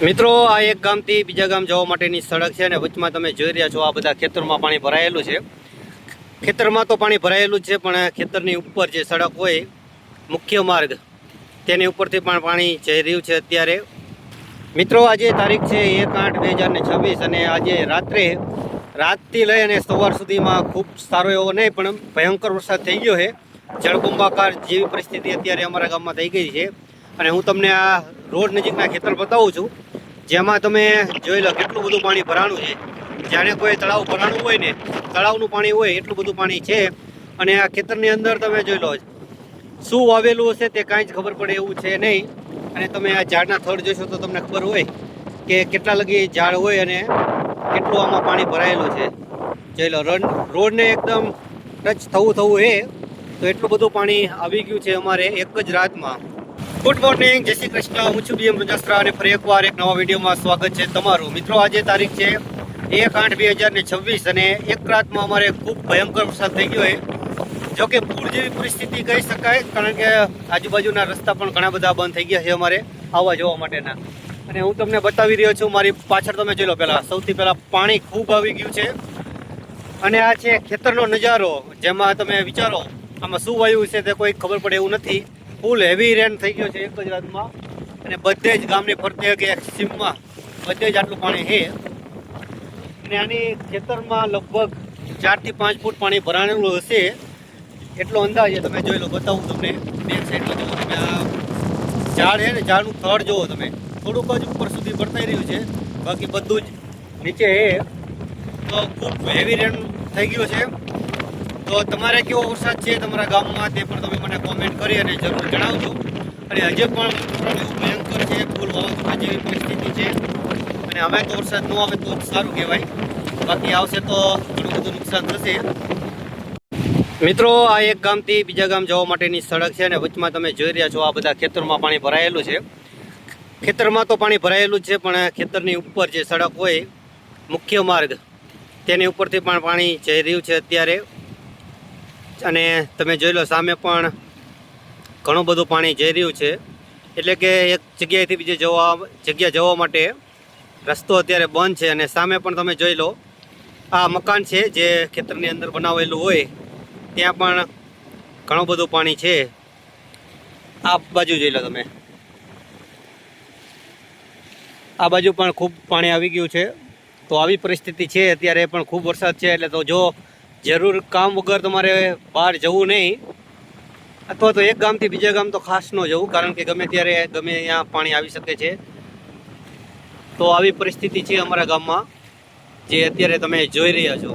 મિત્રો આ એક ગામથી બીજા ગામ જવા માટેની સડક છે અને વચમાં તમે જોઈ રહ્યા છો આ બધા ખેતરમાં પાણી ભરાયેલું છે। ખેતરમાં તો પાણી ભરાયેલું જ છે, પણ ખેતરની ઉપર જે સડક હોય મુખ્ય માર્ગ તેની ઉપરથી પણ પાણી જઈ રહ્યું છે અત્યારે। મિત્રો આજે તારીખ છે 1/8/2026 અને આજે રાતથી લઈ અને સવાર સુધીમાં ખૂબ સારો એવો નહીં પણ ભયંકર વરસાદ થઈ ગયો છે। જળબંબાકાર જેવી પરિસ્થિતિ અત્યારે અમારા ગામમાં થઈ ગઈ છે અને હું તમને આ રોડ નજીકના ખેતર બતાવું છું, જેમાં તમે જોઈ લો કેટલું બધું પાણી ભરાણું છે। જાણે કોઈ તળાવ ભરાણું હોય ને, તળાવનું પાણી હોય એટલું બધું પાણી છે। અને આ ખેતરની અંદર તમે જોઈ લો શું વાવેલું હશે તે કાંઈ જ ખબર પડે એવું છે નહીં। અને તમે આ ઝાડના થડ જોશો તો તમને ખબર હોય કે કેટલા લગી ઝાડ હોય અને કેટલું આમાં પાણી ભરાયેલું છે। જોઈ લો રોડને એકદમ ટચ થવું છે તો એટલું બધું પાણી આવી ગયું છે અમારે એક જ રાતમાં। ગુડ મોર્નિંગ, જય શ્રી કૃષ્ણ, હું છું બીએમ રજાસ્ત્રા અને ફરી એકવાર એક નવા વિડીયોમાં સ્વાગત છે તમારું। મિત્રો આજે તારીખ છે 1/8/2026 અને એક રાતમાં અમારે ખૂબ ભયંકર વરસાદ થઈ ગયો છે। જોકે પૂર જેવી પરિસ્થિતિ કહી શકાય, કારણ કે આજુબાજુના રસ્તા પણ ઘણા બધા બંધ થઈ ગયા છે અમારે આવવા જવા માટેના। અને હું તમને બતાવી રહ્યો છું, મારી પાછળ તમે જોઈ લો, સૌથી પહેલાં પાણી ખૂબ આવી ગયું છે। અને આ છે ખેતરનો નજારો, જેમાં તમે વિચારો આમાં શું વાયુ છે તે કોઈ ખબર પડે એવું નથી। ફૂલ હેવી રેન થઈ ગયો છે એક જ રાતમાં અને બધે જ ગામની ફરતે કે સીમમાં બધે જ આટલું પાણી છે। અને આની ખેતરમાં લગભગ 4 થી 5 ફૂટ પાણી ભરાણેલું હશે એટલો અંદાજ તમે જોઈ લો। બતાવું તમને બેક સાઈડમાં જુઓ તમે, આ ઝાડ છે ને, ઝાડનું થડ જુઓ તમે, થોડુંક જ ઉપર સુધી ભરતાઈ રહ્યું છે, બાકી બધું જ નીચે છે। તો ખૂબ હેવી રેન થઈ ગયો છે। તો તમારે કેવો વરસાદ છે તમારા ગામમાં તે પણ તમે મને કોમેન્ટ કરી અને જરૂર જણાવજો। અને હજે પણ એવું ભયંકર છે, ફૂલ વાવાઝોડા જેવી પરિસ્થિતિ છે અને હવે તો વરસાદ ન આવે તો સારું કહેવાય, બાકી આવશે તો ઘણું બધું નુકસાન થશે। મિત્રો આ એક ગામથી બીજા ગામ જવા માટેની સડક છે અને વચમાં તમે જોઈ રહ્યા છો આ બધા ખેતરમાં પાણી ભરાયેલું છે। ખેતરમાં તો પાણી ભરાયેલું જ છે, પણ ખેતરની ઉપર જે સડક હોય મુખ્ય માર્ગ તેની ઉપરથી પણ પાણી જઈ રહ્યું છે અત્યારે। અને તમે જોઈ લો સામે પણ ઘણું બધું પાણી જઈ રહ્યું છે, એટલે કે એક જગ્યાએથી બીજી જગ્યા જવા માટે રસ્તો અત્યારે બંધ છે। અને સામે પણ તમે જોઈ લો આ મકાન છે જે ખેતરની અંદર બનાવેલું હોય, ત્યાં પણ ઘણું બધું પાણી છે। આ બાજુ જોઈ લો તમે, આ બાજુ પણ ખૂબ પાણી આવી ગયું છે। તો આવી પરિસ્થિતિ છે અત્યારે, પણ ખૂબ વરસાદ છે એટલે તો જો જરૂર કામ વગર તમારે બહાર જવું નહીં, અથવા તો એક ગામથી બીજા ગામ તો ખાસ ન જવું, કારણ કે ગમે ત્યારે ગમે અહીંયા પાણી આવી શકે છે। તો આવી પરિસ્થિતિ છે અમારા ગામમાં જે અત્યારે તમે જોઈ રહ્યા છો।